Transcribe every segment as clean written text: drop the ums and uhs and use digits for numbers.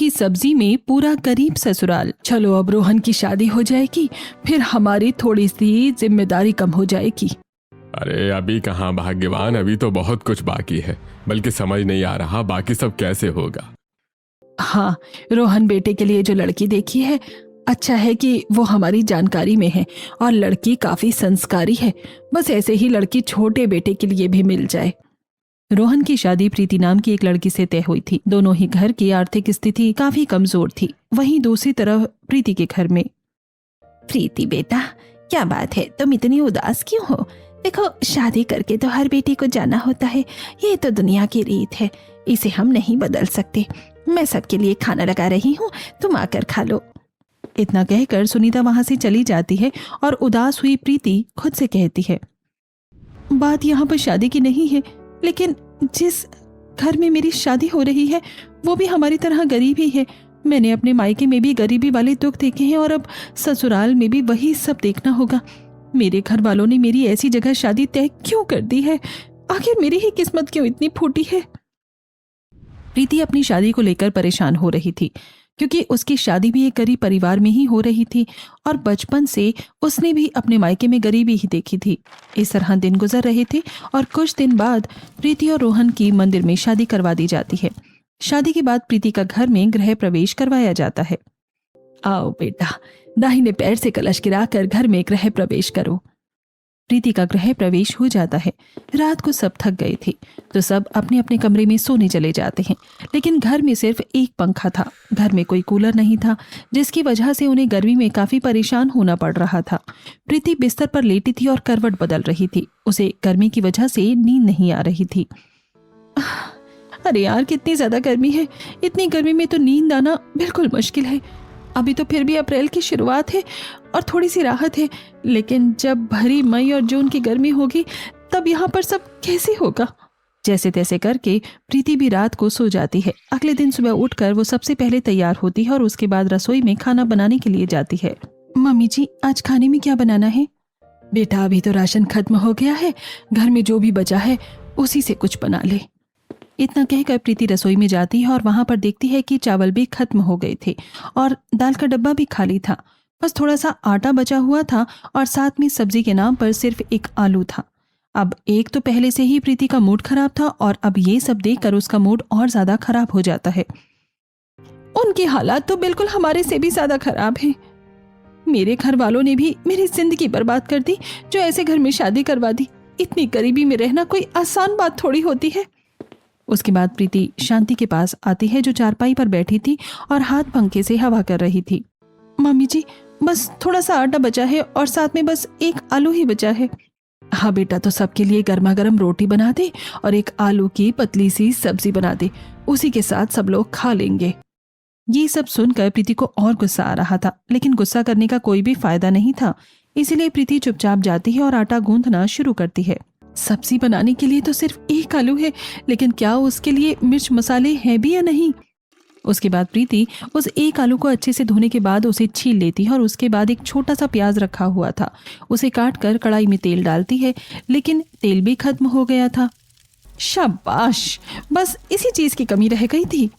की सब्जी में पूरा गरीब ससुराल। चलो अब रोहन की शादी हो जाएगी, फिर हमारी थोड़ी सी जिम्मेदारी कम हो जाएगी। अरे अभी कहाँ भाग्यवान, अभी तो बहुत कुछ बाकी है, बल्कि समझ नहीं आ रहा बाकी सब कैसे होगा। हाँ, रोहन बेटे के लिए जो लड़की देखी है, अच्छा है कि वो हमारी जानकारी में है और लड़की काफी संस्कारी है। बस ऐसे ही लड़की छोटे बेटे के लिए भी मिल जाए। रोहन की शादी प्रीति नाम की एक लड़की से तय हुई थी। दोनों ही घर की आर्थिक स्थिति काफी कमजोर थी। वहीं दूसरी तरफ प्रीति के घर में। प्रीति बेटा, क्या बात है, तुम इतनी उदास क्यों हो? देखो, शादी करके तो हर बेटी को जाना होता है, ये तो दुनिया की रीत है, इसे हम नहीं बदल सकते। मैं सबके लिए खाना लगा रही हूँ, तुम आकर खा लो। इतना कहकर सुनीता वहां से चली जाती है और उदास हुई प्रीति खुद से कहती है, बात यहाँ पर शादी की नहीं है, लेकिन जिस घर में मेरी शादी हो रही है वो भी हमारी तरह गरीब ही है। मैंने अपने मायके में भी गरीबी वाले दुख देखे हैं और अब ससुराल में भी वही सब देखना होगा। मेरे घर वालों ने मेरी ऐसी जगह शादी तय क्यों कर दी है? आखिर मेरी ही किस्मत क्यों इतनी फूटी है? प्रीति अपनी शादी को लेकर परेशान हो रही थी, क्योंकि उसकी शादी भी एक गरीब परिवार में ही हो रही थी और बचपन से उसने भी अपने मायके में गरीबी ही देखी थी। इस तरह दिन गुजर रहे थे और कुछ दिन बाद प्रीति और रोहन की मंदिर में शादी करवा दी जाती है। शादी के बाद प्रीति का घर में गृह प्रवेश करवाया जाता है। आओ बेटा, दाहिने पैर से कलश गिराकर घर में गृह प्रवेश करो। प्रीति का गृह प्रवेश हो जाता है। रात को सब थक गए थे तो सब अपने अपने कमरे में सोने चले जाते हैं, लेकिन घर में सिर्फ एक पंखा था। घर में कोई कूलर नहीं था, जिसकी वजह से उन्हें गर्मी में काफी परेशान होना पड़ रहा था। प्रीति बिस्तर पर लेटी थी और करवट बदल रही थी। उसे गर्मी की वजह से नींद नहीं आ रही थी। अरे यार, कितनी ज्यादा गर्मी है, इतनी गर्मी में तो नींद आना बिल्कुल मुश्किल है। अभी तो फिर भी अप्रैल की शुरुआत है और थोड़ी सी राहत है, लेकिन जब भरी मई और जून की गर्मी होगी तब यहाँ पर सब कैसे होगा? जैसे तैसे करके प्रीति भी रात को सो जाती है। अगले दिन सुबह उठकर वो सबसे पहले तैयार होती है और उसके बाद रसोई में खाना बनाने के लिए जाती है। मम्मी जी, आज खाने में क्या बनाना है? बेटा, अभी तो राशन खत्म हो गया है, घर में जो भी बचा है उसी से कुछ बना ले। इतना कहकर प्रीति रसोई में जाती है और वहां पर देखती है कि चावल भी खत्म हो गए थे और दाल का डब्बा भी खाली था। बस थोड़ा सा आटा बचा हुआ था और साथ में सब्जी के नाम पर सिर्फ एक आलू था। अब एक तो पहले से ही प्रीति का मूड खराब था और अब ये सब देखकर उसका मूड और ज्यादा खराब हो जाता है। उनके हालात तो बिल्कुल हमारे से भी ज्यादा खराब हैं। मेरे घर वालों ने भी मेरी जिंदगी बर्बाद कर दी, जो ऐसे घर में शादी करवा दी। इतनी गरीबी में रहना कोई आसान बात थोड़ी होती है। उसके बाद प्रीति शांति के पास आती है, जो चारपाई पर बैठी थी और हाथ पंखे से हवा कर रही थी। मम्मी जी, बस थोड़ा सा आटा बचा है और साथ में बस एक आलू ही बचा है। हाँ बेटा, तो सबके लिए गर्मा गर्म रोटी बना दे और एक आलू की पतली सी सब्जी बना दे, उसी के साथ सब लोग खा लेंगे। ये सब सुनकर प्रीति को और गुस्सा आ रहा था, लेकिन गुस्सा करने का कोई भी फायदा नहीं था। इसीलिए प्रीति चुपचाप जाती है और आटा गूंथना शुरू करती है। सब्जी बनाने के लिए तो सिर्फ एक आलू है, लेकिन क्या उसके लिए मिर्च मसाले हैं भी या नहीं? उसके बाद प्रीति उस एक आलू को अच्छे से धोने के बाद उसे छील लेती है और उसके बाद एक छोटा सा प्याज रखा हुआ था, उसे काट कर कढ़ाई में तेल डालती है, लेकिन तेल भी खत्म हो गया था। शाबाश, बस इसी चीज की कमी रह गई थी।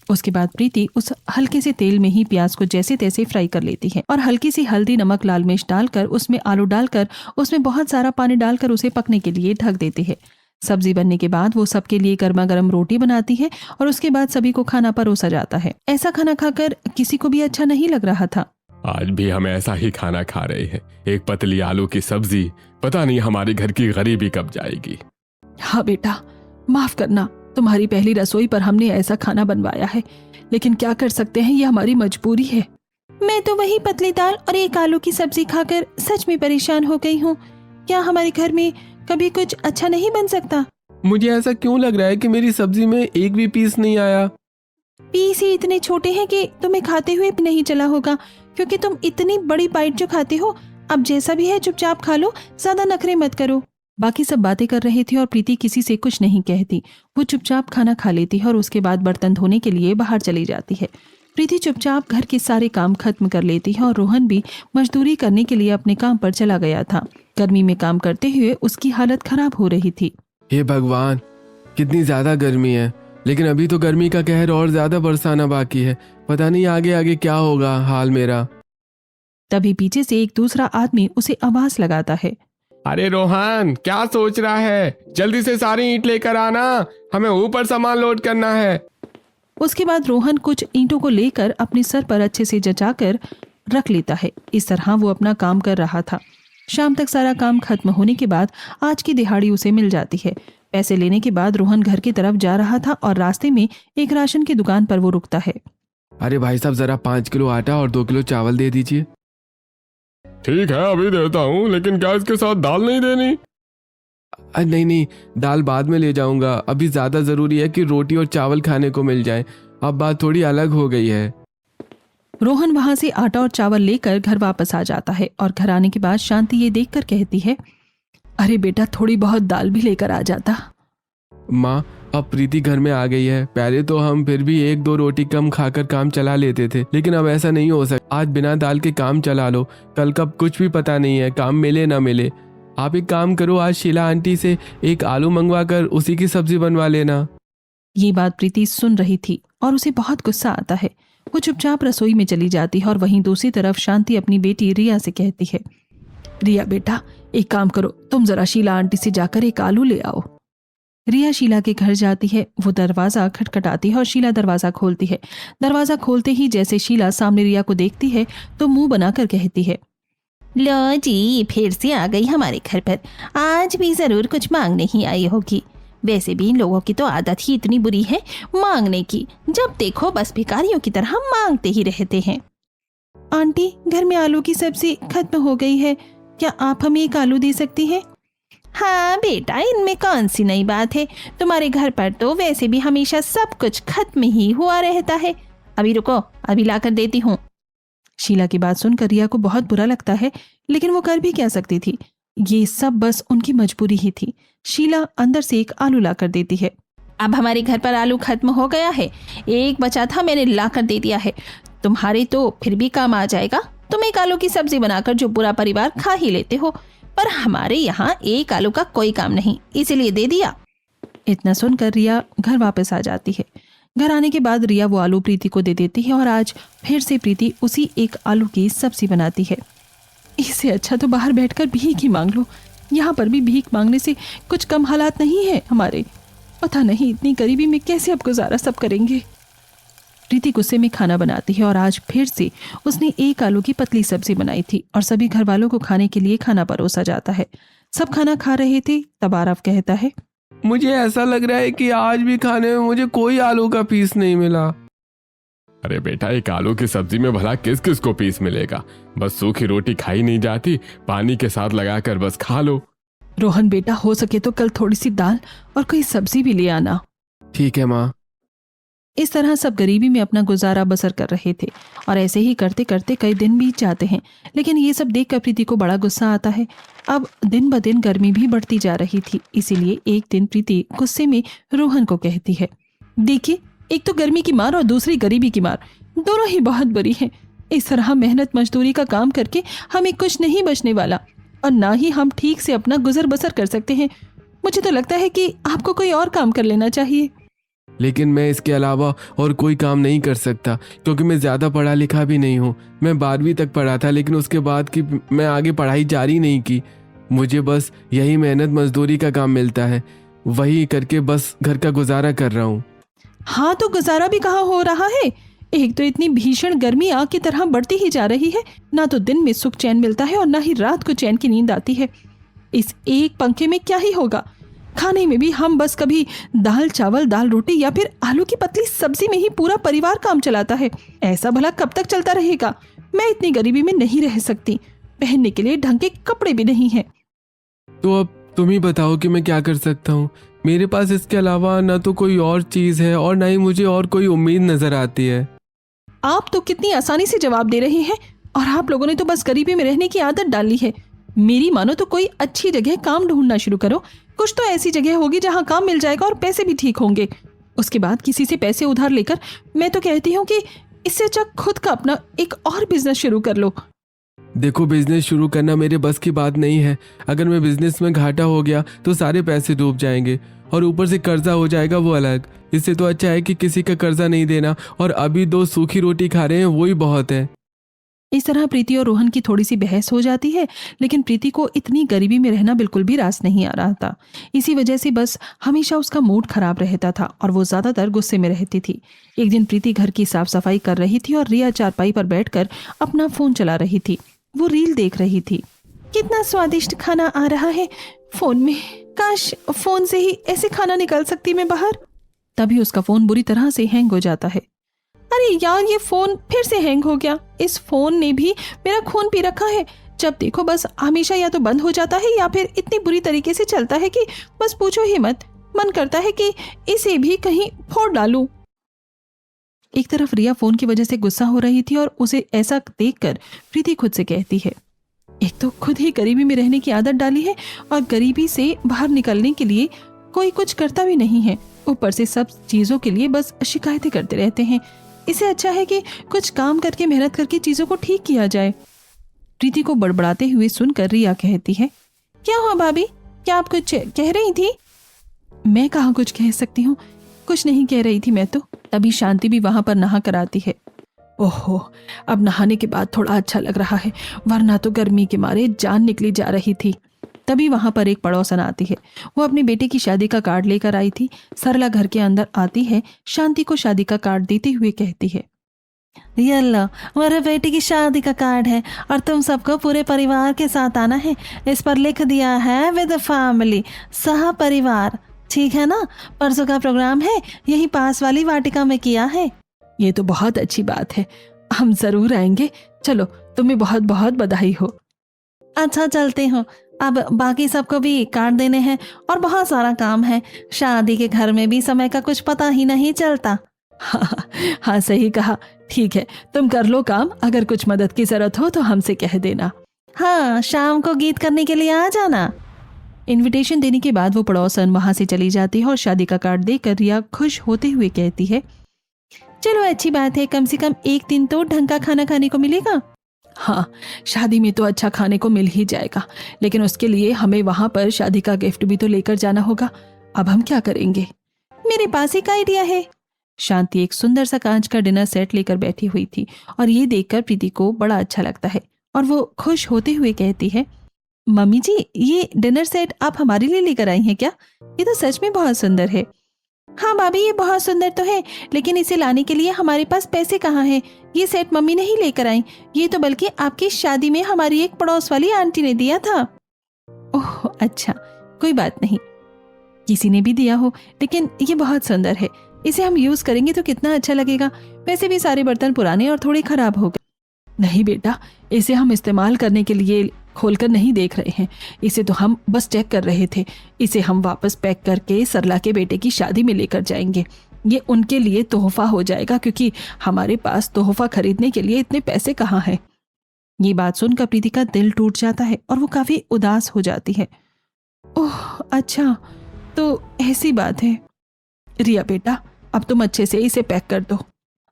उसके बाद प्रीति उस हल्के से तेल में ही प्याज को जैसे तैसे फ्राई कर लेती है और हल्की सी हल्दी, नमक, लाल मिर्च डालकर उसमें आलू डालकर उसमें बहुत सारा पानी डालकर उसे पकने के लिए ढक देती है। सब्जी बनने के बाद वो सबके लिए गर्मा गर्म रोटी बनाती है और उसके बाद सभी को खाना परोसा जाता है। ऐसा खाना खाकर किसी को भी अच्छा नहीं लग रहा था। आज भी हम ऐसा ही खाना खा रहे हैं, एक पतली आलू की सब्जी। पता नहीं हमारे घर की गरीबी कब जाएगी। हाँ बेटा, माफ करना, तुम्हारी पहली रसोई पर हमने ऐसा खाना बनवाया है, लेकिन क्या कर सकते हैं, ये हमारी मजबूरी है। मैं तो वही पतली दाल और एक आलू की सब्जी खाकर सच में परेशान हो गई हूँ। क्या हमारे घर में कभी कुछ अच्छा नहीं बन सकता? मुझे ऐसा क्यों लग रहा है कि मेरी सब्जी में एक भी पीस नहीं आया? पीस ही इतने छोटे हैं कि तुम्हें खाते हुए भी नहीं चला होगा, क्योंकि तुम इतनी बड़ी बाइट जो खाते हो। अब जैसा भी है चुपचाप खा लो, ज्यादा नखरे मत करो। बाकी सब बातें कर रहे थे और प्रीति किसी से कुछ नहीं कहती। वो चुपचाप खाना खा लेती है और उसके बाद बर्तन धोने के लिए बाहर चली जाती है। प्रीति चुपचाप घर के सारे काम खत्म कर लेती है और रोहन भी मजदूरी करने के लिए अपने काम पर चला गया था। गर्मी में काम करते हुए उसकी हालत खराब हो रही थी। हे भगवान, कितनी ज्यादा गर्मी है। लेकिन अभी तो गर्मी का कहर और ज्यादा बरसाना बाकी है। पता नहीं आगे आगे क्या होगा हाल मेरा। तभी पीछे से एक दूसरा आदमी उसे आवाज लगाता है। अरे रोहन, क्या सोच रहा है? जल्दी से सारी ईंट लेकर आना, हमें ऊपर सामान लोड करना है। उसके बाद रोहन कुछ ईंटों को लेकर अपने सर पर अच्छे से जचाकर रख लेता है। इस तरह वो अपना काम कर रहा था। शाम तक सारा काम खत्म होने के बाद आज की दिहाड़ी उसे मिल जाती है। पैसे लेने के बाद रोहन घर की तरफ जा रहा था और रास्ते में एक राशन की दुकान पर वो रुकता है। अरे भाई साहब, जरा 5 किलो आटा और 2 किलो चावल दे दीजिए। ठीक है, अभी देता हूँ, लेकिन क्या इसके साथ दाल नहीं देनी? अरे नहीं नहीं, दाल बाद में ले जाऊंगा। अभी ज्यादा जरूरी है कि रोटी और चावल खाने को मिल जाए। अब बात थोड़ी अलग हो गई है। रोहन वहां से आटा और चावल लेकर घर वापस आ जाता है और घर आने के बाद शांति ये देखकर कहती है, अरे बेटा, थोड़ी बहुत दाल भी लेकर आ जाता। माँ, अब प्रीति घर में आ गई है। पहले तो हम फिर भी 1-2 रोटी कम खाकर काम चला लेते थे, लेकिन अब ऐसा नहीं हो सकता। आज बिना दाल के काम चला लो, कल कब कुछ भी पता नहीं है, काम मिले ना मिले। आप एक काम करो, आज शीला आंटी से एक आलू मंगवा कर उसी की सब्जी बनवा लेना। ये बात प्रीति सुन रही थी और उसे बहुत गुस्सा आता है। वो चुपचाप रसोई में चली जाती है और वहीं दूसरी तरफ शांति अपनी बेटी रिया से कहती है, रिया बेटा, एक काम करो, तुम जरा शीला आंटी से जाकर एक आलू ले आओ। रिया शीला के घर जाती है। वो दरवाजा खटखटाती है और शीला दरवाजा खोलती है। दरवाजा खोलते ही जैसे शीला सामने रिया को देखती है तो मुंह बनाकर कहती है, लो जी, फिर से आ गई हमारे घर पर। आज भी जरूर कुछ मांगने ही आई होगी। वैसे भी इन लोगों की तो आदत ही इतनी बुरी है मांगने की। जब देखो बस भिखारियों की तरह मांगते ही रहते हैं। आंटी, घर में आलू की सब्जी खत्म हो गई है, क्या आप हमें एक आलू दे सकती हैं? हाँ बेटा, इनमें कौन सी नई बात है। तुम्हारे घर पर तो वैसे भी हमेशा सब कुछ खत्म ही हुआ रहता है। अभी रुको, अभी लाकर देती हूँ। शीला की बात सुनकर रिया को बहुत बुरा लगता है, लेकिन वो कर भी क्या सकती थी। ये सब बस उनकी मजबूरी ही थी। शीला अंदर से एक आलू लाकर देती है। अब हमारे घर पर आलू खत्म हो गया है, एक बचा था, मैंने लाकर दे दिया है। तुम्हारे तो फिर भी काम आ जाएगा। तुम एक आलू की सब्जी बनाकर जो पूरा परिवार खा ही लेते हो, पर हमारे यहाँ एक आलू का कोई काम नहीं, इसीलिए दे दिया। इतना सुनकर रिया घर वापस आ जाती है। घर आने के बाद रिया वो आलू प्रीति को दे देती है और आज फिर से प्रीति उसी एक आलू की सब्जी बनाती है। इससे अच्छा तो बाहर बैठकर भीख ही मांग लो। यहाँ पर भी भीख मांगने से कुछ कम हालात नहीं है हमारे। पता नहीं इतनी गरीबी में कैसे अब गुजारा सब करेंगे। प्रीति गुस्से में खाना बनाती है और आज फिर से उसने एक आलू की पतली सब्जी बनाई थी और सभी घर वालों को खाने के लिए खाना परोसा जाता है। सब खाना खा रहे थे तब आरव कहता है, मुझे ऐसा लग रहा है कि आज भी खाने में मुझे कोई आलू का पीस नहीं मिला। अरे बेटा, एक आलू की सब्जी में भला किस किस को पीस मिलेगा? बस सूखी रोटी खाई नहीं जाती, पानी के साथ लगाकर बस खा लो। रोहन बेटा, हो सके तो कल थोड़ी सी दाल और कोई सब्जी भी ले आना। ठीक है माँ। इस तरह सब गरीबी में अपना गुजारा बसर कर रहे थे और ऐसे ही करते करते कई दिन बीत जाते हैं। लेकिन ये सब देखकर प्रीति को बड़ा गुस्सा आता है। अब दिन ब दिन गर्मी भी बढ़ती जा रही थी, इसीलिए एक दिन प्रीति गुस्से में रोहन को कहती है, देखिए, एक तो गर्मी की मार और दूसरी गरीबी की मार, दोनों ही बहुत बुरी हैं। इस तरह मेहनत मजदूरी का काम करके हमें कुछ नहीं बचने वाला और ना ही हम ठीक से अपना गुजर बसर कर सकते हैं। मुझे तो लगता है कि आपको कोई और काम कर लेना चाहिए। लेकिन मैं इसके अलावा और कोई काम नहीं कर सकता, क्योंकि मैं ज़्यादा पढ़ा लिखा भी नहीं हूँ। मैं 12वीं तक पढ़ा था, लेकिन उसके बाद की मैं आगे पढ़ाई जारी नहीं की। मुझे बस यही मेहनत मजदूरी का काम मिलता है, वही करके बस घर का गुजारा कर रहा हूँ। हाँ, तो गुजारा भी कहाँ हो रहा है। एक तो इतनी भीषण गर्मी आग की तरह बढ़ती ही जा रही है, ना तो दिन में सुख चैन मिलता है और ना ही रात को चैन की नींद आती है। इस एक पंखे में क्या ही होगा। खाने में भी हम बस कभी दाल चावल, दाल रोटी या फिर आलू की पतली सब्जी में ही पूरा परिवार काम चलाता है। ऐसा भला कब तक चलता रहेगा। मैं इतनी गरीबी में नहीं रह सकती। पहनने के लिए ढंग के कपड़े भी नहीं हैं। तो अब तुम ही बताओ कि मैं क्या कर सकता हूँ। मेरे पास इसके अलावा ना तो कोई और चीज़ है और ना ही मुझे और कोई उम्मीद नजर आती है। आप तो कितनी आसानी से जवाब दे रहे हैं और आप लोगों ने तो बस गरीबी में रहने की आदत डाली है। मेरी मानो तो कोई अच्छी जगह काम ढूंढना शुरू करो। कुछ तो ऐसी जगह होगी जहां काम मिल जाएगा और पैसे भी ठीक होंगे। उसके बाद किसी से पैसे उधार लेकर मैं तो कहती हूँ कि इससे अच्छा खुद का अपना एक और बिजनेस शुरू कर लो। देखो, बिजनेस शुरू करना मेरे बस की बात नहीं है। अगर मैं बिजनेस में घाटा हो गया तो सारे पैसे डूब जाएंगे और ऊपर से कर्जा हो जाएगा वो अलग। इससे तो अच्छा है कि किसी का कर्जा नहीं देना, और अभी 2 सूखी रोटी खा रहे हैं वही बहुत है। इस तरह प्रीति और रोहन की थोड़ी सी बहस हो जाती है, लेकिन प्रीति को इतनी गरीबी में रहना बिल्कुल भी रास नहीं आ रहा था। इसी वजह से बस हमेशा उसका मूड खराब रहता था और वो ज्यादातर गुस्से में रहती थी। एक दिन प्रीति घर की साफ सफाई कर रही थी और रिया चारपाई पर बैठकर अपना फोन चला रही थी। वो रील देख रही थी। कितना स्वादिष्ट खाना आ रहा है फोन में, काश फोन से ही ऐसे खाना निकाल सकती मैं बाहर। तभी उसका फोन बुरी तरह से हैंग हो जाता है। अरे यार, ये फोन फिर से हैंग हो गया। इस फोन ने भी मेरा खून पी रखा है। जब देखो बस हमेशा या तो बंद हो जाता है या फिर इतनी बुरी तरीके से चलता है कि बस पूछो ही मत। मन करता है कि इसे भी कहीं फोड़ डालूं। एक तरफ रिया फोन की वजह से गुस्सा हो रही थी और उसे ऐसा देखकर प्रीति खुद से कहती है, एक तो खुद ही गरीबी में रहने की आदत डाली है और गरीबी से बाहर निकलने के लिए कोई कुछ करता भी नहीं है। ऊपर से सब चीजों के लिए बस शिकायतें करते रहते हैं। इससे अच्छा है कि कुछ काम करके मेहनत करके चीजों को ठीक किया जाए। प्रीति को बड़बड़ाते हुए सुनकर रिया कहती है, क्या हुआ भाभी, क्या आप कुछ कह रही थी? मैं कहाँ कुछ कह सकती हूँ, कुछ नहीं कह रही थी मैं तो। तभी शांति भी वहां पर नहा कर आती है। ओहो, अब नहाने के बाद थोड़ा अच्छा लग रहा है, वरना तो गर्मी के मारे जान निकली जा रही थी। तभी वहां पर एक पड़ोसन आती है। वो अपने बेटे की शादी का कार्ड लेकर आई थी। सरला घर के अंदर आती है, शांति को शादी का कार्ड देते हुए कहती है, ये लो, मेरे बेटे की शादी का कार्ड है और तुम सबको पूरे परिवार के साथ आना है। इस पर लिख दिया है विद फैमिली, सह परिवार, ठीक है ना? परसों का प्रोग्राम है, यही पास वाली वाटिका में किया है। ये तो बहुत अच्छी बात है, हम जरूर आएंगे। चलो, तुम्हें बहुत बहुत बधाई हो। अच्छा, चलते हो, अब बाकी सबको भी कार्ड देने हैं और बहुत सारा काम है। शादी के घर में भी समय का कुछ पता ही नहीं चलता। हाँ, सही कहा। ठीक है, तुम कर लो काम, अगर कुछ मदद की जरूरत हो तो हमसे कह देना। हाँ, शाम को गीत करने के लिए आ जाना। इनविटेशन देने के बाद वो पड़ोसन वहां से चली जाती है और शादी का कार्ड देकर रिया खुश होते हुए कहती है, चलो अच्छी बात है, कम से कम एक दिन तो ढंग का खाना खाने को मिलेगा। हाँ, शादी में तो अच्छा खाने को मिल ही जाएगा, लेकिन उसके लिए हमें वहां पर शादी का गिफ्ट भी तो लेकर जाना होगा। अब हम क्या करेंगे? मेरे पास एक आइडिया है। शांति एक सुंदर सा कांच का डिनर सेट लेकर बैठी हुई थी और ये देखकर प्रीति को बड़ा अच्छा लगता है और वो खुश होते हुए कहती है, मम्मी जी, ये डिनर सेट आप हमारे लिए लेकर आई हैं क्या? ये तो सच में बहुत सुंदर है। हाँ भाभी, ये बहुत सुंदर तो है, लेकिन इसे लाने के लिए हमारे पास पैसे कहाँ हैं? ये सेट मम्मी नहीं लेकर आई, ये तो बल्कि आपकी शादी में हमारी एक पड़ोस वाली आंटी ने दिया था। ओह अच्छा, कोई बात नहीं, किसी ने भी दिया हो, लेकिन ये बहुत सुंदर है। इसे हम यूज करेंगे तो कितना अच्छा लगेगा। वैसे भी सारे बर्तन पुराने और थोड़े खराब हो गए। नहीं बेटा, इसे हम इस्तेमाल करने के लिए खोलकर नहीं देख रहे हैं, इसे तो हम बस चेक कर रहे थे। इसे हम वापस पैक करके सरला के बेटे की शादी में लेकर जाएंगे। ये उनके लिए तोहफा हो जाएगा, क्योंकि हमारे पास तोहफा खरीदने के लिए इतने पैसे कहाँ हैं। ये बात सुनकर प्रीति का दिल टूट जाता है और वो काफी उदास हो जाती है। ओह अच्छा, तो ऐसी बात है। रिया बेटा, अब तुम अच्छे से इसे पैक कर दो।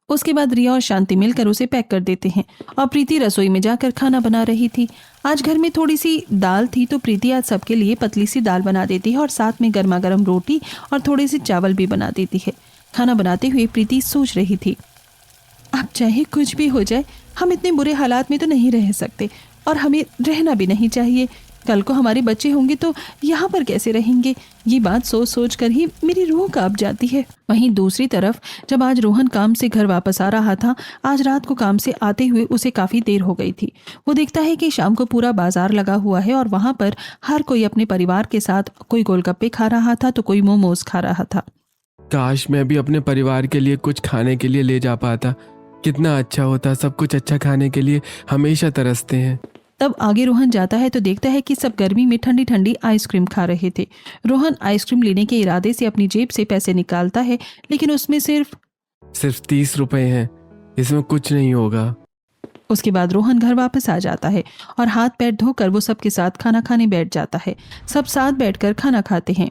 उसके बाद रिया और शांति मिलकर उसे पैक कर देते हैं और प्रीति रसोई में जाकर खाना बना रही थी। आज घर में थोड़ी सी दाल थी तो प्रीति आज सबके लिए पतली सी दाल बना देती है और साथ में गर्मा गर्म रोटी और थोड़े से चावल भी बना देती है। खाना बनाते हुए प्रीति सोच रही थी, अब चाहे कुछ भी हो जाए, हम इतने बुरे हालात में तो नहीं रह सकते और हमें रहना भी नहीं चाहिए। कल को हमारे बच्चे होंगे तो यहाँ पर कैसे रहेंगे? ये बात सोच सोच कर ही मेरी रूह कांप जाती है। वहीं दूसरी तरफ जब आज रोहन काम से घर वापस आ रहा था, आज रात को काम से आते हुए उसे काफी देर हो गई थी। वो देखता है कि शाम को पूरा बाजार लगा हुआ है और वहां पर हर कोई अपने परिवार के साथ, कोई गोलगप्पे खा रहा था तो कोई मोमोज खा रहा था। काश मैं भी अपने परिवार के लिए कुछ खाने के लिए ले जा पाता, कितना अच्छा होता। सब कुछ अच्छा खाने के लिए हमेशा तरसते हैं। तब आगे रोहन जाता है तो देखता है कि सब गर्मी में ठंडी ठंडी आइसक्रीम खा रहे थे। रोहन आइसक्रीम लेने के इरादे से अपनी जेब से पैसे निकालता है, लेकिन उसमें सिर्फ 30 रुपए हैं, इसमें कुछ नहीं होगा। उसके बाद रोहन घर वापस आ जाता है और हाथ पैर धोकर वो सबके साथ खाना खाने बैठ जाता है। सब साथ बैठकर खाना खाते हैं।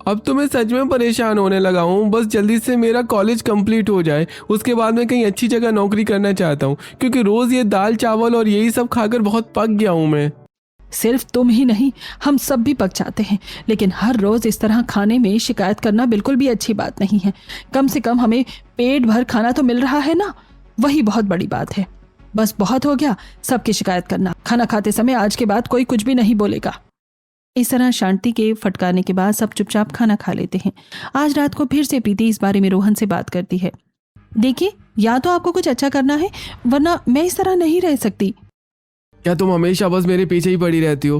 अब तो मैं सच में परेशान होने लगा हूँ। बस जल्दी से मेरा कॉलेज कंप्लीट हो जाए, उसके बाद मैं कहीं अच्छी जगह नौकरी करना चाहता हूँ, क्योंकि रोज ये दाल चावल और यही सब खाकर बहुत पक गया हूँ मैं। सिर्फ तुम ही नहीं, हम सब भी पक जाते हैं, लेकिन हर रोज इस तरह खाने में शिकायत करना बिल्कुल भी अच्छी बात नहीं है। कम से कम हमें पेट भर खाना तो मिल रहा है ना, वही बहुत बड़ी बात है। बस बहुत हो गया सबकी शिकायत करना। खाना खाते समय आज के बाद कोई कुछ भी नहीं बोलेगा। इस तरह शांति के फटकारने के बाद सब चुपचाप खाना खा लेते हैं। आज रात को फिर से प्रीति इस बारे में रोहन से बात करती है। देखिए, या तो आपको कुछ अच्छा करना है, वरना मैं इस तरह नहीं रह सकती। क्या तुम हमेशा बस मेरे पीछे ही पड़ी रहती हो?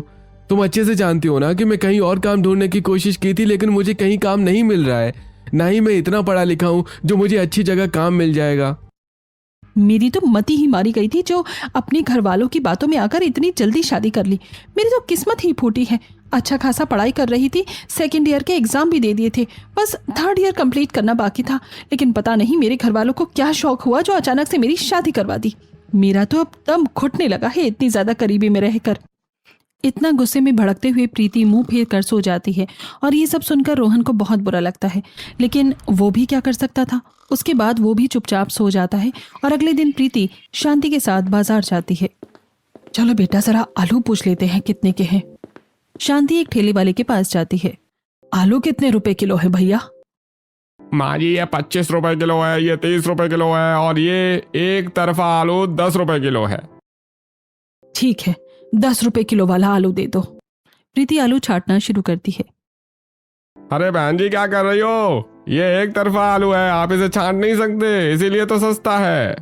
तुम अच्छे से जानती हो ना कि मैं कहीं और काम ढूंढने की कोशिश की थी, लेकिन मुझे कहीं काम नहीं मिल रहा है। ना ही मैं इतना पढ़ा लिखा हूँ जो मुझे अच्छी जगह काम मिल जाएगा। मेरी तो मती ही मारी गई थी जो अपने घर वालों की बातों में आकर इतनी जल्दी शादी कर ली। मेरी तो किस्मत ही फूटी है। अच्छा खासा पढ़ाई कर रही थी, सेकंड ईयर के एग्जाम भी दे दिए थे, बस थर्ड ईयर कंप्लीट करना बाकी था। लेकिन पता नहीं मेरे घर वालों को क्या शौक हुआ जो अचानक से मेरी शादी करवा दी। मेरा तो अब दम घुटने लगा है इतनी ज्यादा करीबी में रहकर। इतना गुस्से में भड़कते हुए प्रीति मुंह फेर कर सो जाती है और ये सब सुनकर रोहन को बहुत बुरा लगता है, लेकिन वो भी क्या कर सकता था। उसके बाद वो भी चुपचाप सो जाता है और अगले दिन प्रीति शांति के साथ बाजार जाती है। चलो बेटा, जरा आलू पूछ लेते हैं कितने के हैं। शांति एक ठेले वाले के पास जाती है। आलू कितने रुपए किलो है भैया? माँ जी, ये 25 रुपए किलो है, ये 30 रुपए किलो है, और ये एक तरफा आलू 10 रुपए किलो है। ठीक है, 10 रुपए किलो वाला आलू दे दो। प्रीति आलू छाटना शुरू करती है। अरे बहन जी, क्या कर रही हो? ये एक तरफा आलू है, आप इसे छांट नहीं सकते, इसीलिए तो सस्ता है।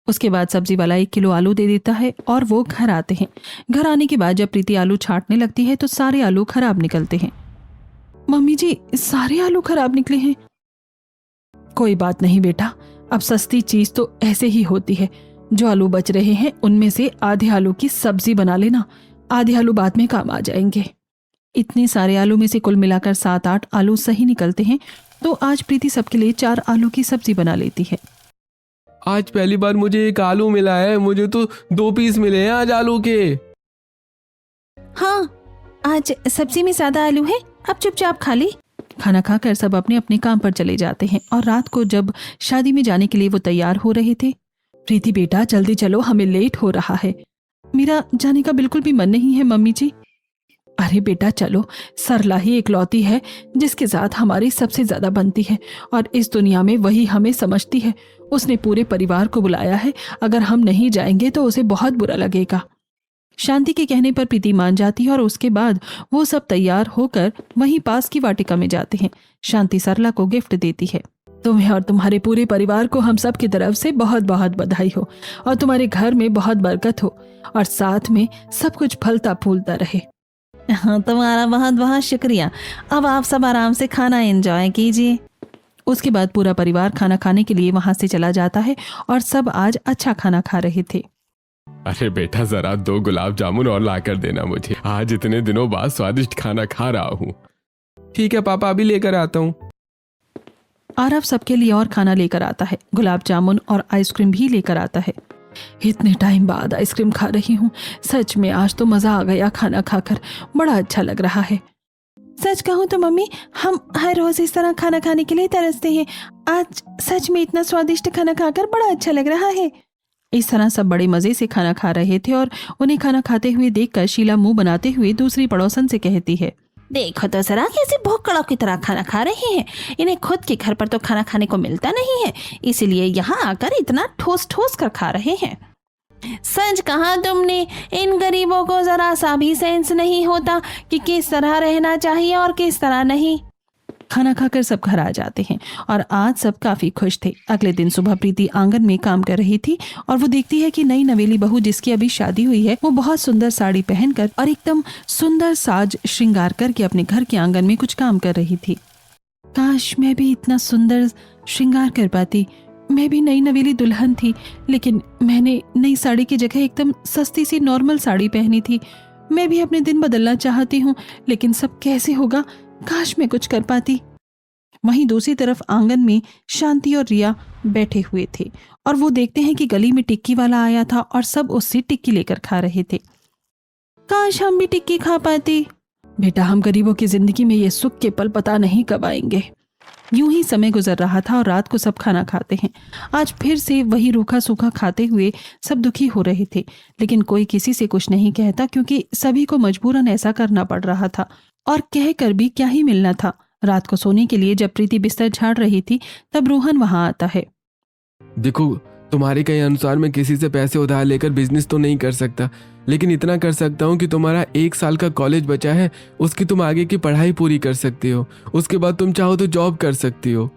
उसके बाद सब्जी वाला 1 किलो आलू दे देता है और वो घर आते हैं। घर आने के बाद जब प्रीति आलू छाटने लगती है तो सारे आलू खराब निकलते हैं। मम्मी जी, सारे आलू खराब निकले हैं। कोई बात नहीं बेटा, अब सस्ती चीज तो ऐसे ही होती है। जो आलू बच रहे हैं उनमें से आधे आलू की सब्जी बना लेना, आधे आलू बाद में काम आ जाएंगे। इतने सारे आलू में से कुल मिलाकर 7-8 आलू सही निकलते हैं, तो आज प्रीति सबके लिए 4 आलू की सब्जी बना लेती है। आज पहली बार मुझे एक आलू मिला है। मुझे तो 2 पीस मिले हैं आज आलू के। हाँ, आज सब्जी में ज्यादा आलू है, अब चुपचाप खा ली। खाना खाकर सब अपने अपने काम पर चले जाते हैं और रात को जब शादी में जाने के लिए वो तैयार हो रहे थे, प्रीति बेटा जल्दी चलो, हमें लेट हो रहा है। मेरा जाने का बिल्कुल भी मन नहीं है मम्मी जी। अरे बेटा चलो, सरला ही इकलौती है जिसके साथ हमारी सबसे ज्यादा बनती है और इस दुनिया में वही हमें समझती है। उसने पूरे परिवार को बुलाया है, अगर हम नहीं जाएंगे तो उसे बहुत बुरा लगेगा। शांति के कहने पर प्रीति मान जाती है और उसके बाद वो सब तैयार होकर वहीं पास की वाटिका में जाते हैं। शांति सरला को गिफ्ट देती है। तुम्हें और तुम्हारे पूरे परिवार को हम सब की तरफ से बहुत बहुत बधाई हो और तुम्हारे घर में बहुत बरकत हो और साथ में सब कुछ फलता फूलता रहे। हाँ, तुम्हारा बहुत बहुत शुक्रिया। अब आप सब आराम से खाना एंजॉय कीजिए। उसके बाद पूरा परिवार खाना खाने के लिए वहां से चला जाता है और सब आज अच्छा खाना खा रहे थे। अरे बेटा, जरा 2 गुलाब जामुन और ला कर देना मुझे। आज इतने दिनों बाद स्वादिष्ट खाना खा रहा हूँ। ठीक है पापा, अभी लेकर आता हूँ। आरव सबके लिए और खाना लेकर आता है, गुलाब जामुन और आइसक्रीम भी लेकर आता है। इतने टाइम बाद आइसक्रीम खा रही हूँ, सच में आज तो मजा आ गया। खाना खाकर बड़ा अच्छा लग रहा है। सच कहूँ तो मम्मी, हम हर रोज इस तरह खाना खाने के लिए तरसते हैं। आज सच में इतना स्वादिष्ट खाना खाकर बड़ा अच्छा लग रहा है। इस तरह सब बड़े मजे से खाना खा रहे थे और उन्हें खाना खाते हुए देखकर शीला मुंह बनाते हुए दूसरी पड़ोसन से कहती है, देखो तो जरा कैसे भूखड़ों की तरह खाना खा रहे हैं। इन्हें खुद के घर पर तो खाना खाने को मिलता नहीं है, इसीलिए यहाँ आकर इतना ठोस ठोस कर खा रहे हैं। सच कहा तुमने, इन गरीबों को जरा सा भी सेंस नहीं होता कि किस तरह रहना चाहिए और किस तरह नहीं। खाना खाकर सब घर आ जाते हैं और आज सब काफी खुश थे। अगले दिन सुबह प्रीति आंगन में काम कर रही थी और वो देखती है कि नई नवेली बहू जिसकी अभी शादी हुई है, वो बहुत सुंदर साड़ी पहनकर और एकदम सुंदर साज श्रृंगार करके अपने घर के आंगन में कुछ काम कर रही थी। काश मैं भी इतना सुंदर श्रृंगार कर पाती। मैं भी नई नवेली दुल्हन थी, लेकिन मैंने नई साड़ी की जगह एकदम सस्ती सी नॉर्मल साड़ी पहनी थी। मैं भी अपने दिन बदलना चाहती हूँ, लेकिन सब कैसे होगा? काश मैं कुछ कर पाती। वहीं दूसरी तरफ आंगन में शांति और रिया बैठे हुए थे और वो देखते हैं कि गली में टिक्की वाला आया था और सब उससे टिक्की लेकर खा रहे थे। काश हम भी टिक्की खा पाते। बेटा, हम गरीबों की जिंदगी में ये सुख के पल पता नहीं कब आएंगे। यूं ही समय गुजर रहा था और रात को सब खाना खाते हैं। आज फिर से वही रूखा सूखा खाते हुए सब दुखी हो रहे थे, लेकिन कोई किसी से कुछ नहीं कहता क्योंकि सभी को मजबूरन ऐसा करना पड़ रहा था और कहकर भी क्या ही मिलना था। रात को सोने के लिए जब प्रीति बिस्तर झाड़ रही थी तब रोहन वहां आता है। देखो, तुम्हारे कहे अनुसार मैं किसी से पैसे उधार लेकर बिजनेस तो नहीं कर सकता, लेकिन इतना कर सकता हूँ कि तुम्हारा 1 साल का कॉलेज बचा है, उसकी तुम आगे की पढ़ाई पूरी कर सकती हो। उसके बाद तुम चाहो तो जॉब कर सकती हो।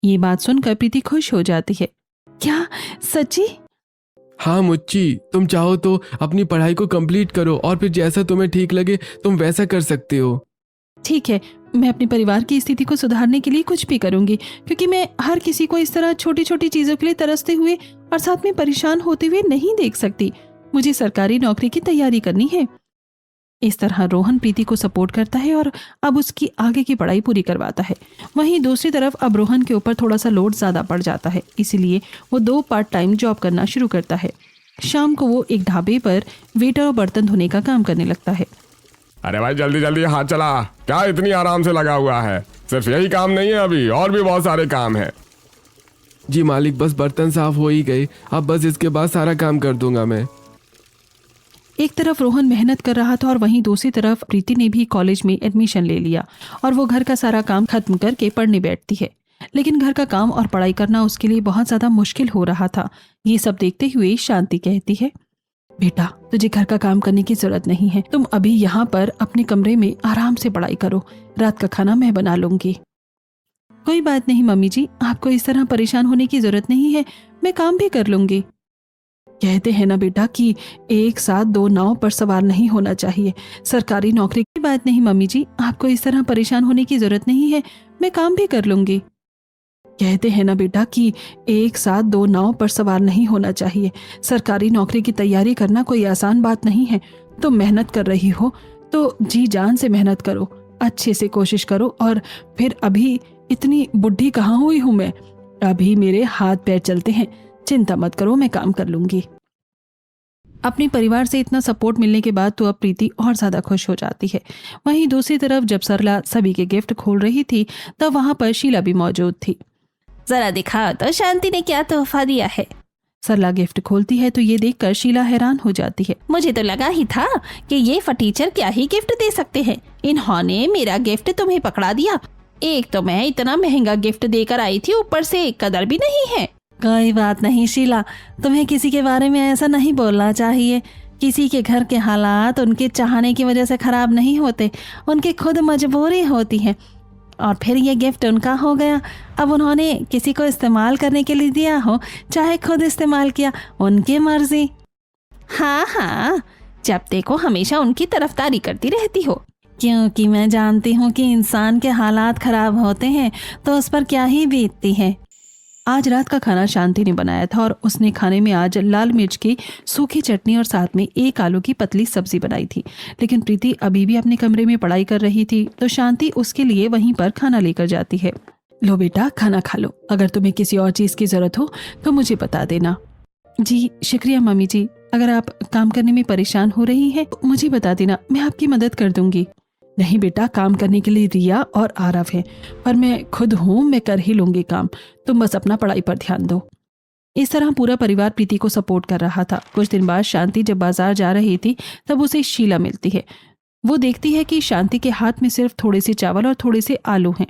ये बात सुनकर प्रीति खुश हो जाती है। क्या सच्ची? हाँ मुच्ची, तुम चाहो तो अपनी पढ़ाई को कंप्लीट करो और फिर जैसा तुम्हें ठीक लगे तुम वैसा कर सकते हो। ठीक है, मैं अपने परिवार की स्थिति को सुधारने के लिए कुछ भी करूंगी, क्योंकि मैं हर किसी को इस तरह छोटी छोटी चीजों के लिए तरसते हुए और साथ में परेशान होते हुए नहीं देख सकती। मुझे सरकारी नौकरी की तैयारी करनी है। इस तरह रोहन प्रीति को सपोर्ट करता है और अब उसकी आगे की पढ़ाई पूरी करवाता है। वहीं दूसरी तरफ अब रोहन के ऊपर थोड़ा सा लोड ज्यादा पड़ जाता है, इसीलिए वो 2 पार्ट टाइम जॉब करना शुरू करता है। शाम को वो एक ढाबे पर वेटर और बर्तन धोने का काम करने लगता है। अरे भाई जल्दी जल्दी हाथ चला, क्या इतनी आराम से लगा हुआ है? सिर्फ यही काम नहीं है, अभी और भी बहुत सारे काम हैं। जी मालिक, बस बर्तन साफ हो ही गए, अब बस इसके बाद सारा काम कर दूंगा मैं। एक तरफ रोहन मेहनत कर रहा था और वहीं दूसरी तरफ प्रीति ने भी कॉलेज में एडमिशन ले लिया और वो घर का सारा काम खत्म करके पढ़ने बैठती है। लेकिन घर का काम और पढ़ाई करना उसके लिए बहुत ज्यादा मुश्किल हो रहा था। ये सब देखते हुए शांति कहती है, बेटा तुझे घर का काम करने की जरूरत नहीं है, तुम अभी यहाँ पर अपने कमरे में आराम से पढ़ाई करो, रात का खाना मैं बना लूंगी। कोई बात नहीं मम्मी जी, आपको इस तरह परेशान होने की जरूरत नहीं है, मैं काम भी कर लूंगी। कहते हैं ना बेटा कि एक साथ 2 नाव पर सवार नहीं होना चाहिए। सरकारी नौकरी की बात नहीं मम्मी जी, आपको इस तरह परेशान होने की जरूरत नहीं है, मैं काम भी कर लूंगी। कहते हैं ना बेटा कि एक साथ 2 नाव पर सवार नहीं होना चाहिए। सरकारी नौकरी की तैयारी करना कोई आसान बात नहीं है। तुम मेहनत कर रही हो तो जी जान से मेहनत करो, अच्छे से कोशिश करो। और फिर अभी इतनी बुढ़ी कहाँ हुई हूँ मैं, अभी मेरे हाथ पैर चलते हैं, चिंता मत करो, मैं काम कर लूंगी। अपने परिवार से इतना सपोर्ट मिलने के बाद तो अब प्रीति और ज्यादा खुश हो जाती है। वहीं दूसरी तरफ जब सरला सभी के गिफ्ट खोल रही थी तब वहां पर शीला भी मौजूद थी। जरा दिखाओ तो शांति ने क्या तोहफा दिया है। सरला गिफ्ट खोलती है तो ये देखकर शीला हैरान हो जाती है। मुझे तो लगा ही था कि ये फटीचर क्या ही गिफ्ट दे सकते हैं, इन्होंने मेरा गिफ्ट तुम्हें पकड़ा दिया। एक तो मैं इतना महंगा गिफ्ट देकर आई थी, ऊपर से कदर भी नहीं है। कोई बात नहीं शीला, तुम्हें किसी के बारे में ऐसा नहीं बोलना चाहिए। किसी के घर के हालात उनके चाहने की वजह से खराब नहीं होते, उनकी खुद मजबूरी होती है। और फिर ये गिफ्ट उनका हो गया, अब उन्होंने किसी को इस्तेमाल करने के लिए दिया हो, चाहे खुद इस्तेमाल किया, उनकी मर्जी। हाँ हाँ, जब देखो हमेशा उनकी तरफदारी करती रहती हो। क्योंकि मैं जानती हूँ कि इंसान के हालात खराब होते हैं तो उस पर क्या ही बीतती है। आज रात का खाना शांति ने बनाया था और उसने खाने में आज लाल मिर्च की सूखी चटनी और साथ में 1 आलू की पतली सब्जी बनाई थी। लेकिन प्रीति अभी भी अपने कमरे में पढ़ाई कर रही थी तो शांति उसके लिए वहीं पर खाना लेकर जाती है। लो बेटा खाना खा लो, अगर तुम्हें किसी और चीज की जरूरत हो तो मुझे बता देना। जी शुक्रिया मम्मी जी, अगर आप काम करने में परेशान हो रही हैं तो मुझे बता देना, मैं आपकी मदद कर दूंगी। नहीं बेटा, काम करने के लिए रिया और आरव है, पर मैं खुद हूँ, मैं कर ही लूंगी काम, तुम बस अपना पढ़ाई पर ध्यान दो। इस तरह पूरा परिवार प्रीति को सपोर्ट कर रहा था। कुछ दिन बाद शांति जब बाजार जा रही थी तब उसे शीला मिलती है। वो देखती है कि शांति के हाथ में सिर्फ थोड़े से चावल और थोड़े से आलू हैं।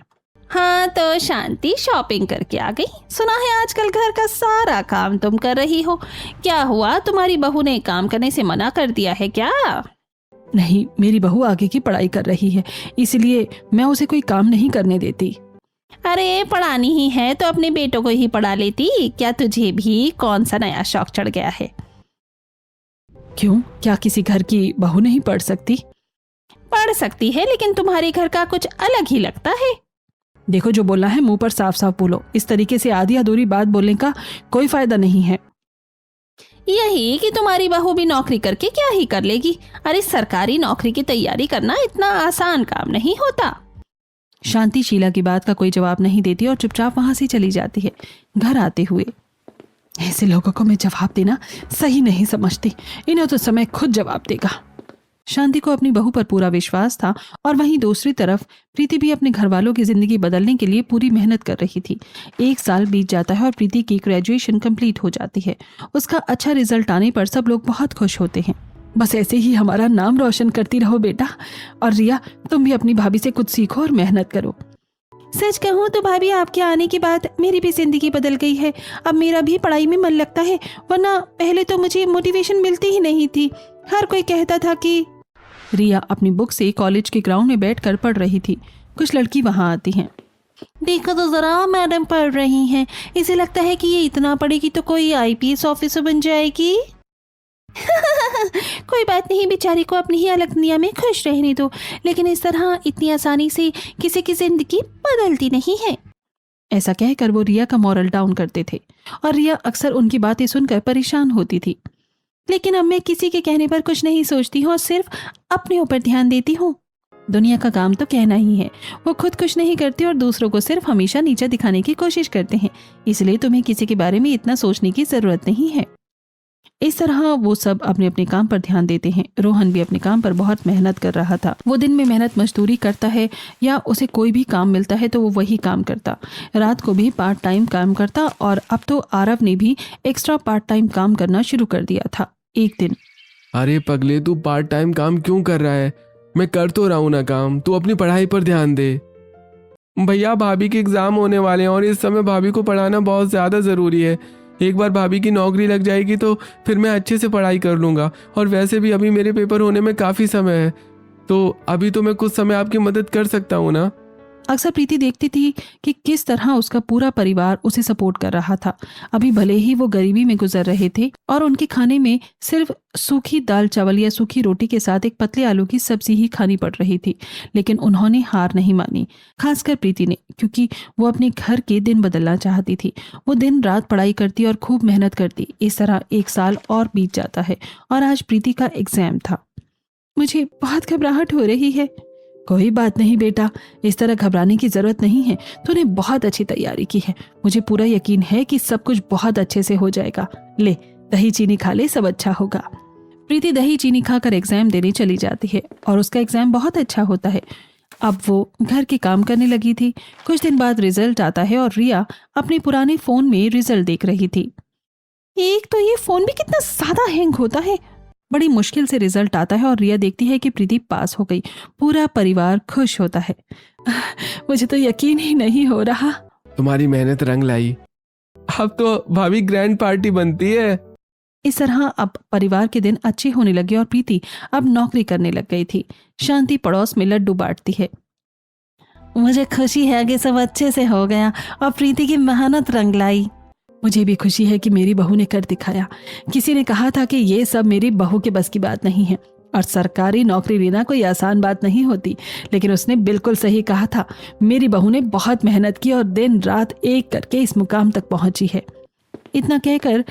हाँ तो शांति शॉपिंग करके आ गई। सुना है आजकल घर का सारा काम तुम कर रही हो। क्या हुआ, तुम्हारी बहू ने काम करने से मना कर दिया है क्या? नहीं, मेरी बहू आगे की पढ़ाई कर रही है, इसलिए मैं उसे कोई काम नहीं करने देती। अरे पढ़ानी ही है तो अपने बेटों को ही पढ़ा लेती। क्या तुझे भी कौन सा नया शौक चढ़ गया है? क्यों, क्या किसी घर की बहू नहीं पढ़ सकती? पढ़ सकती है, लेकिन तुम्हारे घर का कुछ अलग ही लगता है। देखो, जो बोलना है मुंह पर साफ साफ बोलो, इस तरीके से आधी अधूरी बात बोलने का कोई फायदा नहीं है। यही कि तुम्हारी बहू भी नौकरी करके क्या ही कर लेगी। अरे सरकारी नौकरी की तैयारी करना इतना आसान काम नहीं होता। शांति शीला की बात का कोई जवाब नहीं देती और चुपचाप वहां से चली जाती है। घर आते हुए ऐसे लोगों को मैं जवाब देना सही नहीं समझती, इन्हें तो समय खुद जवाब देगा। शांति को अपनी बहू पर पूरा विश्वास था और वहीं दूसरी तरफ प्रीति भी अपने घर वालों की जिंदगी बदलने के लिए पूरी मेहनत कर रही थी। 1 साल बीत जाता है और प्रीति की ग्रेजुएशन कंप्लीट हो जाती है। उसका अच्छा रिजल्ट आने पर सब लोग बहुत खुश होते हैं। बस ऐसे ही हमारा नाम रोशन करती रहो बेटा। और रिया, तुम भी अपनी भाभी से कुछ सीखो और मेहनत करो। सच कहूँ तो भाभी, आपके आने के बाद मेरी भी जिंदगी बदल गई है। अब मेरा भी पढ़ाई में मन लगता है, वरना पहले तो मुझे मोटिवेशन मिलती ही नहीं थी। हर कोई कहता था कि रिया अपनी बुक से कॉलेज के ग्राउंड में बैठकर पढ़ रही थी। कुछ लड़की वहां आती हैं। देखो तो जरा, मैडम पढ़ रही हैं। इसे लगता है कि ये इतना पढ़ेगी तो कोई IPS ऑफिसर बन जाएगी। कोई बात नहीं, बेचारी को अपनी ही अलग दुनिया में खुश रहने दो। लेकिन इस तरह इतनी आसानी से किसी की जिंदगी बदलती नहीं है। ऐसा कहकर वो रिया का मॉरल डाउन करते थे और रिया अक्सर उनकी बातें सुनकर परेशान होती थी। लेकिन अब मैं किसी के कहने पर कुछ नहीं सोचती हूँ और सिर्फ अपने ऊपर ध्यान देती हूँ। दुनिया का काम तो कहना ही है। वो खुद कुछ नहीं करते और दूसरों को सिर्फ हमेशा नीचा दिखाने की कोशिश करते हैं। इसलिए तुम्हें किसी के बारे में इतना सोचने की जरूरत नहीं है। इस तरह वो सब अपने अपने काम पर ध्यान देते हैं। रोहन भी अपने काम पर बहुत मेहनत कर रहा था। वो दिन में मेहनत मजदूरी करता है या उसे कोई भी काम मिलता है तो वो वही काम करता। रात को भी पार्ट टाइम काम करता और अब तो आरव ने भी एक्स्ट्रा पार्ट टाइम काम करना शुरू कर दिया था। एक दिन, अरे पगले, तू पार्ट टाइम काम क्यों कर रहा है? मैं कर तो रहा हूँ ना काम, तू अपनी पढ़ाई पर ध्यान दे। भैया, भाभी के एग्जाम होने वाले हैं और इस समय भाभी को पढ़ाना बहुत ज़्यादा ज़रूरी है। एक बार भाभी की नौकरी लग जाएगी तो फिर मैं अच्छे से पढ़ाई कर लूँगा। और वैसे भी अभी मेरे पेपर होने में काफ़ी समय है, तो अभी तो मैं कुछ समय आपकी मदद कर सकता हूँ ना। अक्सर प्रीति देखती थी कि किस तरह उसका पूरा परिवार उसे सपोर्ट कर रहा था। अभी भले ही वो गरीबी में गुजर रहे थे और उनके खाने में सिर्फ सूखी दाल चावल या सूखी रोटी के साथ एक पतले आलू की सब्जी ही खानी पड़ रही थी, लेकिन उन्होंने हार नहीं मानी, खासकर प्रीति ने, क्योंकि वो अपने घर के दिन बदलना चाहती थी। वो दिन रात पढ़ाई करती और खूब मेहनत करती। इस तरह 1 साल और बीत जाता है और आज प्रीति का एग्जाम था। मुझे बहुत घबराहट हो रही है। कोई बात नहीं बेटा, इस तरह घबराने की जरूरत नहीं है। तूने बहुत अच्छी तैयारी की है। मुझे पूरा यकीन है कि सब कुछ बहुत अच्छे से हो जाएगा। ले, दही चीनी खा ले, सब अच्छा होगा। प्रीति दही चीनी खाकर एग्जाम देने चली जाती है और उसका एग्जाम बहुत अच्छा होता है। अब वो घर के काम करने लगी थी। कुछ दिन बाद रिजल्ट आता है और रिया अपने पुराने फोन में रिजल्ट देख रही थी। एक तो ये फोन भी कितना ज्यादा हैंग होता है। बड़ी मुश्किल से रिजल्ट आता है और रिया देखती है कि प्रीति पास हो गई। पूरा परिवार खुश होता है। मुझे तो यकीन ही नहीं हो रहा। तुम्हारी मेहनत रंग लाई। अब तो भाभी ग्रैंड पार्टी बनती है। इस तरह अब परिवार के दिन अच्छे होने लगे और प्रीति अब नौकरी करने लग गई थी। शांति पड़ोस में लड्डू बांटती है। मुझे खुशी है कि सब अच्छे से हो गया और प्रीति की मेहनत रंग लाई। मुझे भी खुशी है कि मेरी बहू ने कर दिखाया। किसी ने कहा था कि ये सब मेरी बहू के बस की बात नहीं है और सरकारी नौकरी लेना कोई आसान बात नहीं होती, लेकिन उसने बिल्कुल सही कहा था। मेरी बहू ने बहुत मेहनत की और दिन रात एक करके इस मुकाम तक पहुंची है। इतना कहकर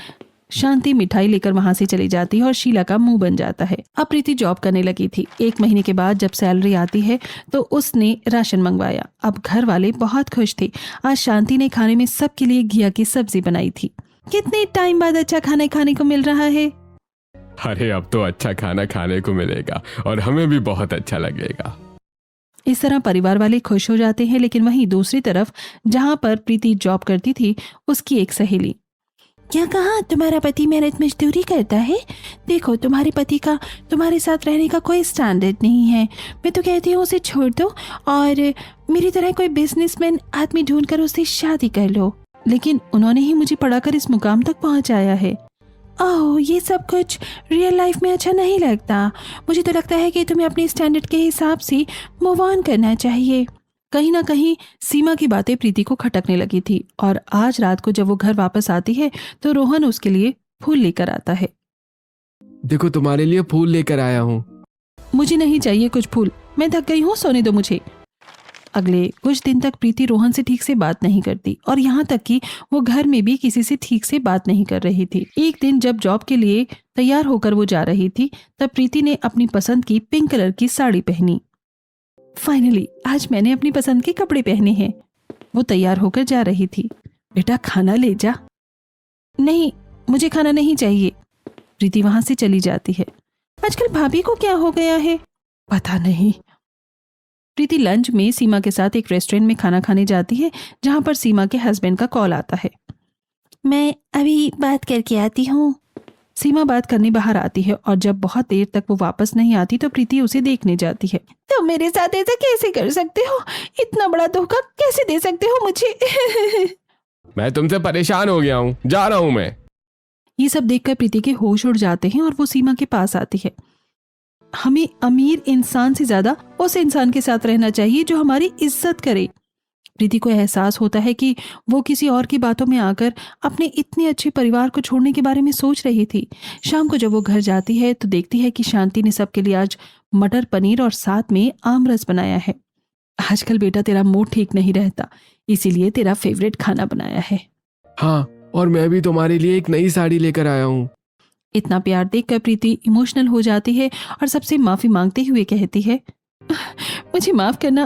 शांति मिठाई लेकर वहां से चली जाती है और शीला का मुंह बन जाता है। अब प्रीति जॉब करने लगी थी। 1 महीने के बाद जब सैलरी आती है तो उसने राशन मंगवाया। अब घर वाले बहुत खुश थे। आज शांति ने खाने में सबके लिए घिया की सब्जी बनाई थी। कितने टाइम बाद अच्छा खाना खाने को मिल रहा है। अरे अब तो अच्छा खाना खाने को मिलेगा और हमें भी बहुत अच्छा लगेगा। इस तरह परिवार वाले खुश हो जाते हैं। लेकिन वहीं दूसरी तरफ जहां पर प्रीति जॉब करती थी, उसकी एक सहेली, क्या कहा तुम्हारा पति मेहनत मजदूरी करता है? देखो, तुम्हारे पति का तुम्हारे साथ रहने का कोई स्टैंडर्ड नहीं है। मैं तो कहती हूँ उसे छोड़ दो और मेरी तरह कोई बिजनेसमैन आदमी ढूंढकर उससे शादी कर लो। लेकिन उन्होंने ही मुझे पढ़ाकर इस मुकाम तक पहुंचाया है। ओह, ये सब कुछ रियल लाइफ में अच्छा नहीं लगता। मुझे तो लगता है कि तुम्हें अपने स्टैंडर्ड के हिसाब से मूव ऑन करना चाहिए। कहीं ना कहीं सीमा की बातें प्रीति को खटकने लगी थी और आज रात को जब वो घर वापस आती है तो रोहन उसके लिए फूल लेकर आता है। देखो, तुम्हारे लिए फूल लेकर आया हूँ। मुझे नहीं चाहिए कुछ फूल, मैं थक गई हूँ, सोने दो मुझे। अगले कुछ दिन तक प्रीति रोहन से ठीक से बात नहीं करती और यहाँ तक कि वो घर में भी किसी से ठीक से बात नहीं कर रही थी। एक दिन जब जॉब के लिए तैयार होकर वो जा रही थी तब प्रीति ने अपनी पसंद की पिंक कलर की साड़ी पहनी। फाइनली आज मैंने अपनी पसंद के कपड़े पहने हैं। वो तैयार होकर जा रही थी। बेटा खाना ले जा। नहीं, मुझे खाना नहीं चाहिए। प्रीति वहां से चली जाती है। आजकल भाभी को क्या हो गया है? पता नहीं। प्रीति लंच में सीमा के साथ एक रेस्टोरेंट में खाना खाने जाती है, जहां पर सीमा के हस्बैंड का कॉल आता है। मैं अभी बात करके आती हूँ। सीमा बात करने बाहर आती है और जब बहुत देर तक वो वापस नहीं आती तो प्रीति उसे देखने जाती है। तुम मेरे साथ ऐसा कैसे कर सकते हो? इतना बड़ा धोखा कैसे दे सकते हो मुझे? मैं तुमसे परेशान हो गया हूँ, जा रहा हूँ मैं। ये सब देखकर प्रीति के होश उड़ जाते हैं और वो सीमा के पास आती है। हमें अमीर इंसान से ज्यादा उस इंसान के साथ रहना चाहिए जो हमारी इज्जत करे। प्रीति को एहसास होता है कि वो किसी और की बातों में आकर अपने इतने अच्छे परिवार को छोड़ने के बारे में सोच रही थी। शाम को जब वो घर जाती है तो देखती है कि शांति ने सबके लिए आज मटर पनीर और साथ में आम रस बनाया है। आजकल बेटा तेरा मूड ठीक नहीं रहता, इसीलिए तेरा फेवरेट खाना बनाया है। हाँ, और मैं भी तुम्हारे लिए एक नई साड़ी लेकर आया हूँ। इतना प्यार देखकर प्रीति इमोशनल हो जाती है और सबसे माफी मांगते हुए कहती है, मुझे माफ करना,